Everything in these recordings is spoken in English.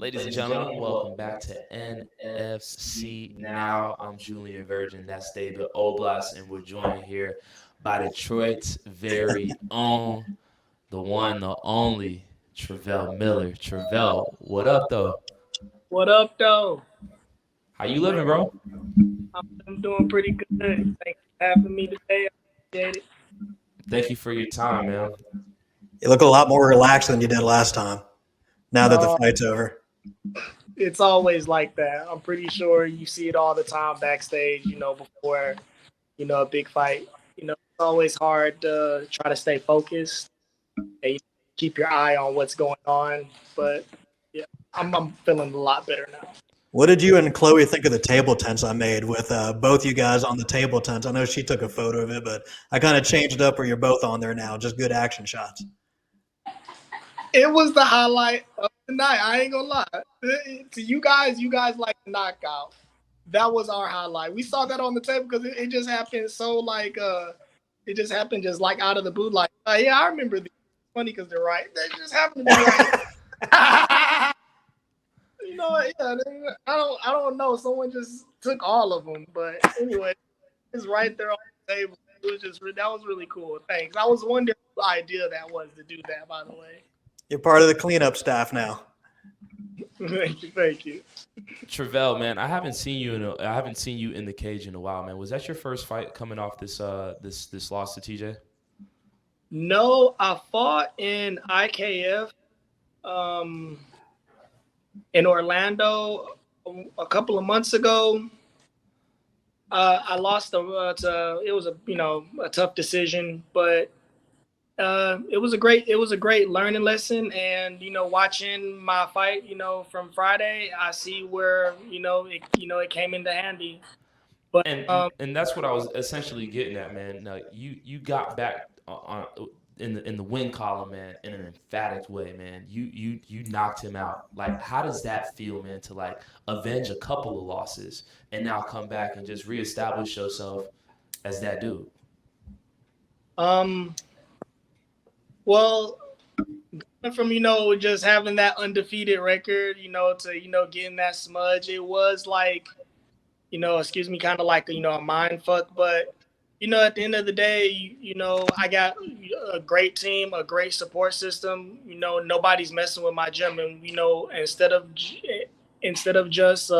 Ladies and gentlemen, welcome back to NFC Now. I'm Julien Virgin. That's David Oblas, and we're joined here by Detroit's very own, the one, the only, Travell Miller. Travell, what up, though? What up, though? How you living, bro? I'm doing pretty good. Thanks for having me today. I appreciate it. Thank you for your time, man. You look a lot more relaxed than you did last time. Now that the Uh, fight's over. it's always like that. I'm pretty sure you see it all the time backstage, before, a big fight. It's always hard to try to stay focused and keep your eye on what's going on. But yeah, I'm feeling a lot better now. What did you and Chloe think of the table tents I made with both you guys on the table tents? I know she took a photo of it, but I kind of changed it up where you're both on there now. Just good action shots. It was the highlight of the night. I ain't gonna lie. To you guys like the knockout. That was our highlight. We saw that on the table because it just happened so it just happened just like out of the blue. Like, yeah, I remember these. It's funny because they're right. They just happened to be right. Yeah. I don't know. Someone just took all of them, but anyway, it's right there on the table. It was that was really cool. Thanks. I was wondering what idea that was to do that. By the way. You're part of the cleanup staff now. Thank you. Travell, man, I haven't seen you in the cage in a while, man. Was that your first fight coming off this loss to TJ? No, I fought in IKF in Orlando a couple of months ago. I lost it was a tough decision, but it was a great learning lesson. And watching my fight from Friday, I see where it came into handy. But and that's what I was essentially getting at, man. Now, you got back on in the win column, man, in an emphatic way, man. You knocked him out. Like, how does that feel, man, to like avenge a couple of losses and now come back and just reestablish yourself as that dude? Well, from just having that undefeated record, to getting that smudge, it was like, excuse me, kind of like a mind fuck. But at the end of the day, I got a great team, a great support system. Nobody's messing with my gym, and instead of just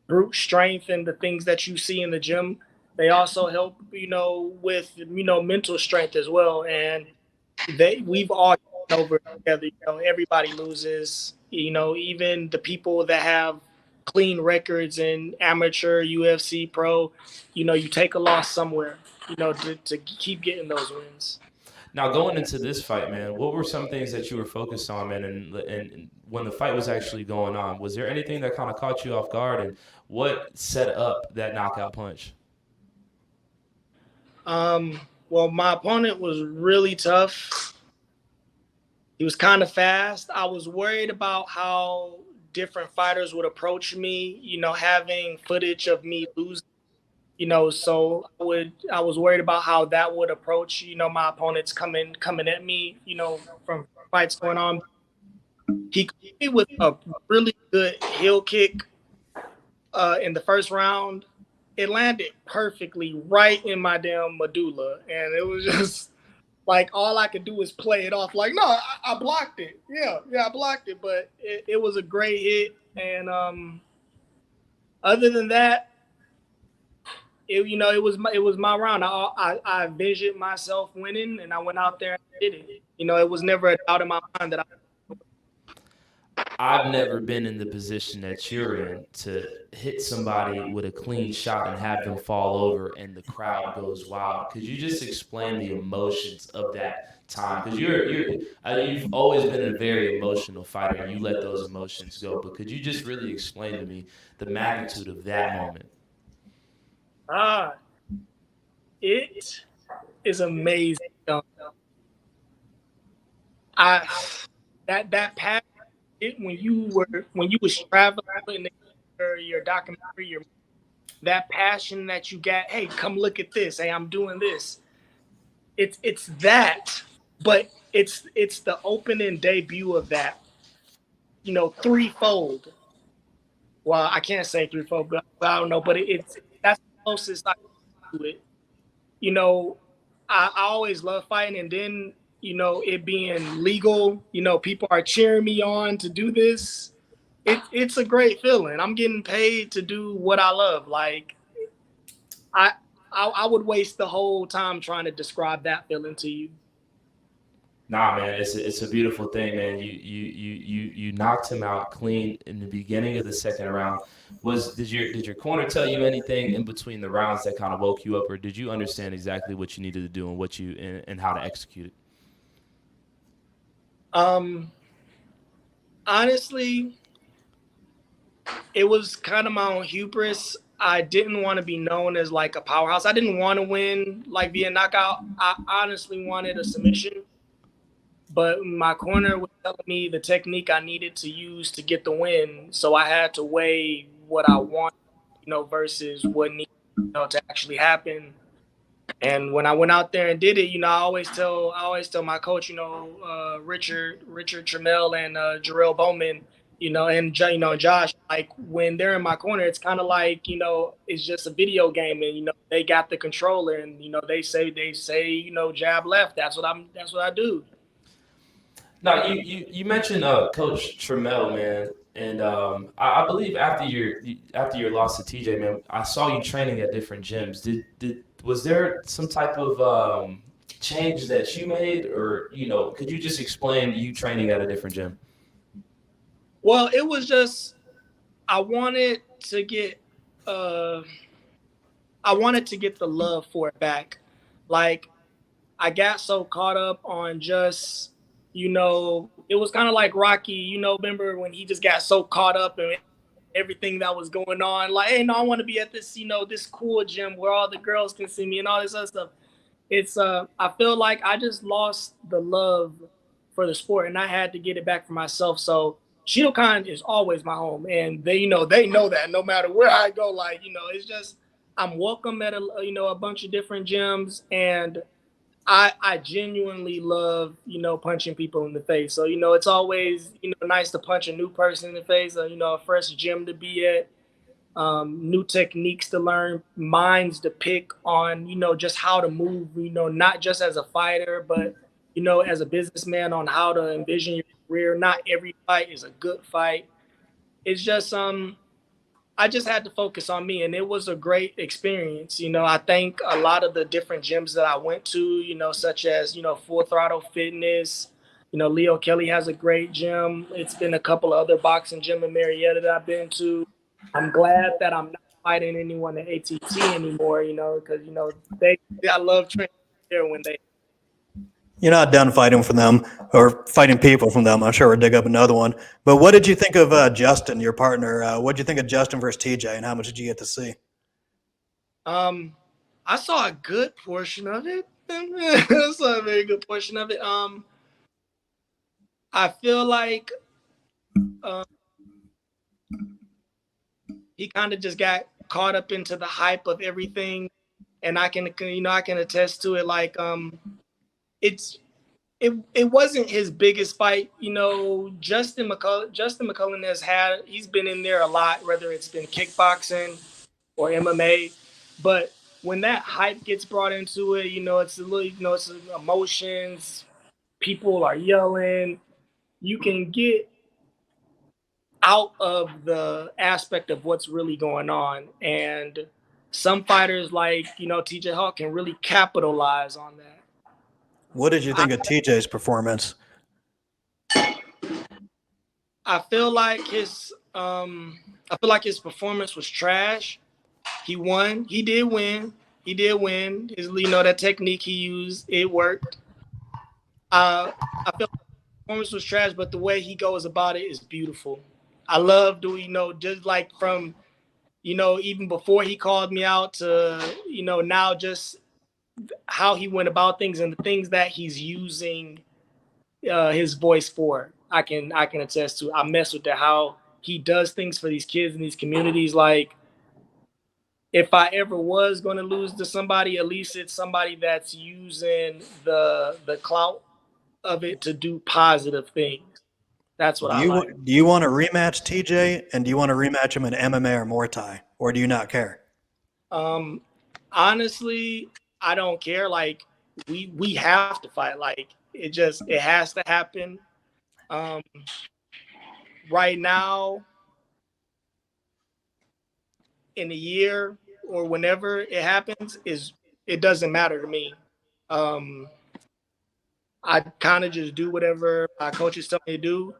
brute strength and the things that you see in the gym, they also help with mental strength as well. And we've all over together. Everybody loses. Even the people that have clean records in amateur, UFC, pro. You take a loss somewhere. To keep getting those wins. Now, going into this fight, man, what were some things that you were focused on, man? And when the fight was actually going on, was there anything that kind of caught you off guard? And what set up that knockout punch? Well, my opponent was really tough. He was kind of fast. I was worried about how different fighters would approach me, having footage of me losing, so I was worried about how that would approach, my opponents coming at me, from fights going on. He caught me with a really good heel kick in the first round. It landed perfectly right in my damn medulla, and it was just like all I could do is play it off like, no, I blocked it. Yeah, I blocked it, but it was a great hit. And other than that, it was my round. I envisioned myself winning, and I went out there and did it. It was never a doubt in my mind that I've never been in the position that you're in to hit somebody with a clean shot and have them fall over and the crowd goes wild. Could you just explain the emotions of that time? Because you've always been a very emotional fighter and you let those emotions go. But could you just really explain to me the magnitude of that moment? It is amazing. That pass. When you was traveling in your documentary, that passion that you got, hey, come look at this, hey, I'm doing this. It's that, but it's the opening debut of that. threefold. Well, I can't say threefold, but I don't know. But it's that's the closest I can do it. You know, I always love fighting, and then it being legal. People are cheering me on to do this. It's a great feeling. I'm getting paid to do what I love. Like I I would waste the whole time trying to describe that feeling to you. Nah, man, it's a beautiful thing, man. You knocked him out clean in the beginning of the second round. Did your corner tell you anything in between the rounds that kind of woke you up, or did you understand exactly what you needed to do and and how to execute it? Um, Honestly, it was kind of my own hubris. I didn't want to be known as like a powerhouse. I didn't want to win like via knockout. I honestly wanted a submission, but my corner was telling me the technique I needed to use to get the win. So I had to weigh what I want, versus what needed, to actually happen. And when I went out there and did it, I always tell my coach, Richard Trammell and Jarrell Bowman, and Josh, like when they're in my corner, it's kind of like it's just a video game, and they got the controller, and they say jab left. That's what I do. Now, you mentioned Coach Trammell, man, and I believe after your loss to TJ, man, I saw you training at different gyms. Did was there some type of change that you made, or could you just explain you training at a different gym? Well, it was just I wanted to get uh I wanted to get the love for it back. Like I got so caught up on just, it was kind of like Rocky, remember when he just got so caught up in everything that was going on. Like, hey, no, I want to be at this, this cool gym where all the girls can see me and all this other stuff. I feel like I just lost the love for the sport and I had to get it back for myself. So Shidokan is always my home, and they know that no matter where I go, like, it's just I'm welcome at a bunch of different gyms, and I genuinely love, punching people in the face. So, it's always, nice to punch a new person in the face, or, a fresh gym to be at, new techniques to learn, minds to pick on, just how to move, not just as a fighter, but, as a businessman on how to envision your career. Not every fight is a good fight. It's just, I just had to focus on me, and it was a great experience. I think a lot of the different gyms that I went to, such as, Full Throttle Fitness, Leo Kelly has a great gym. It's been a couple of other boxing gym in Marietta that I've been to. I'm glad that I'm not fighting anyone at ATT anymore, because, I love training there when they. You're not done fighting for them or fighting people from them. I'm sure we'll dig up another one. But what did you think of Justin, your partner? What did you think of Justin versus TJ, and how much did you get to see? I saw a good portion of it. I saw a very good portion of it. I feel like um, he kind of just got caught up into the hype of everything, and I can attest to it. Like it's it wasn't his biggest fight. Justin McCullough he's been in there a lot, whether it's been kickboxing or MMA, but when that hype gets brought into it, it's a little, it's emotions. People are yelling. You can get out of the aspect of what's really going on, and some fighters like TJ Holt can really capitalize on that. What did you think of TJ's performance? I feel like his performance was trash. He won. He did win. He did win. His that technique he used, it worked. I feel like the performance was trash, but the way he goes about it is beautiful. I love doing just like from even before he called me out to now, just how he went about things and the things that he's using his voice for. I can attest to. I mess with that, how he does things for these kids in these communities. Like if I ever was going to lose to somebody, at least it's somebody that's using the clout of it to do positive things. That's what Do I you like. do you want to rematch TJ, and do you want to rematch him in MMA or Muay Thai, or do you not care? Honestly, I don't care. Like we have to fight. Like it has to happen. Um, right now, in a year or whenever it happens, it doesn't matter to me. Um, I kind of just do whatever my coaches tell me to do.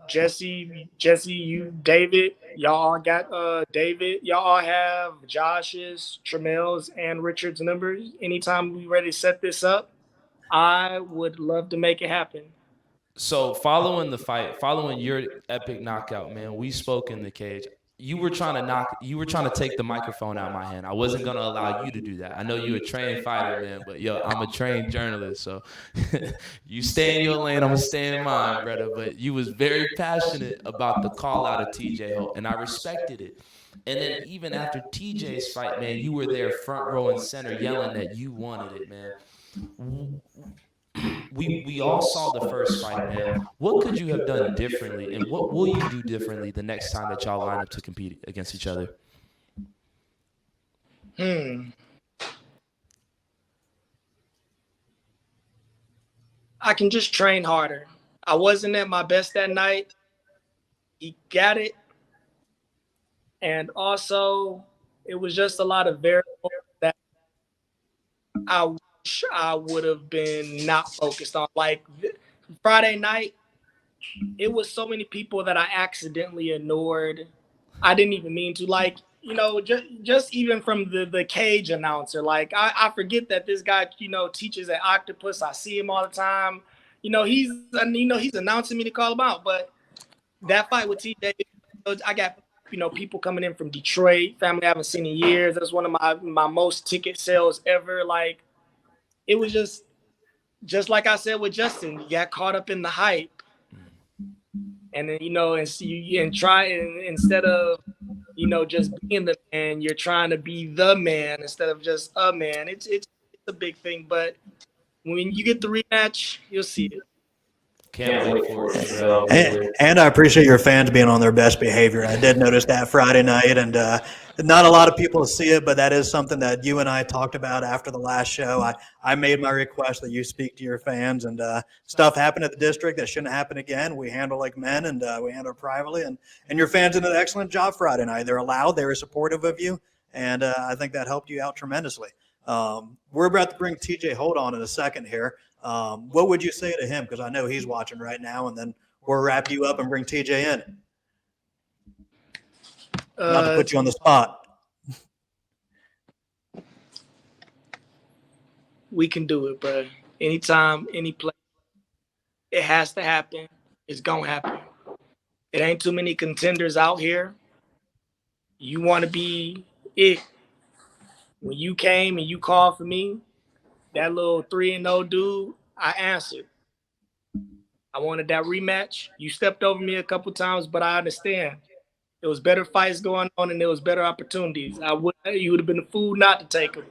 Jesse, you, David, y'all got David. Y'all all have Josh's, Tramel's, and Richard's numbers. Anytime we ready to set this up, I would love to make it happen. So following the fight, following your epic knockout, man, we spoke in the cage. You were trying to take the microphone out of my hand. I wasn't gonna allow you to do that. I know you're a trained fighter, man, but yo, I'm a trained journalist, so you stay in your lane, I'm gonna stay in mine, brother. But you was very passionate about the call out of TJ Holt, and I respected it. And then even after TJ's fight, man, you were there front row and center yelling that you wanted it, man. We all saw the first fight, man. What could you have done differently, and what will you do differently the next time that y'all line up to compete against each other? I can just train harder. I wasn't at my best that night. He got it. And also, it was just a lot of variables that I wish I would have been not focused on. Like Friday night, it was so many people that I accidentally ignored. I didn't even mean to. Like, just even from the cage announcer, like I forget that this guy, teaches at Octopus. I see him all the time. He's announcing me to call him out. But that fight with TJ, I got people coming in from Detroit, family I haven't seen in years. That's one of my most ticket sales ever. Like it was just like I said with Justin, you got caught up in the hype, and then instead of just being the man, you're trying to be the man instead of just a man. It's a big thing, but when you get the rematch, you'll see it. Can't wait for it, Travell. And I appreciate your fans being on their best behavior. I did notice that Friday night, and not a lot of people see it, but that is something that you and I talked about after the last show. I made my request that you speak to your fans, and stuff happened at the district that shouldn't happen again. We handle like men, and we handle it privately, and your fans did an excellent job Friday night. They're loud, they were supportive of you, and I think that helped you out tremendously. We're about to bring TJ Holt on in a second here. What would you say to him? Because I know he's watching right now, and then we'll wrap you up and bring TJ in. Not to put you on the spot. We can do it, bro. Anytime, any place. It has to happen. It's going to happen. It ain't too many contenders out here. You want to be it. When you came and you called for me, that little 3-0 dude, I answered. I wanted that rematch. You stepped over me a couple times, but I understand. There was better fights going on, and there was better opportunities. You would have been a fool not to take them.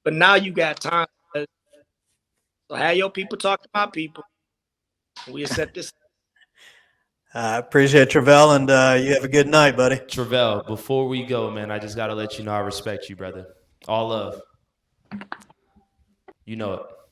But now you got time. So have your people talk to my people. We'll set this. I appreciate Travell, and you have a good night, buddy. Travell, before we go, man, I just got to let you know I respect you, brother. All love. You know it.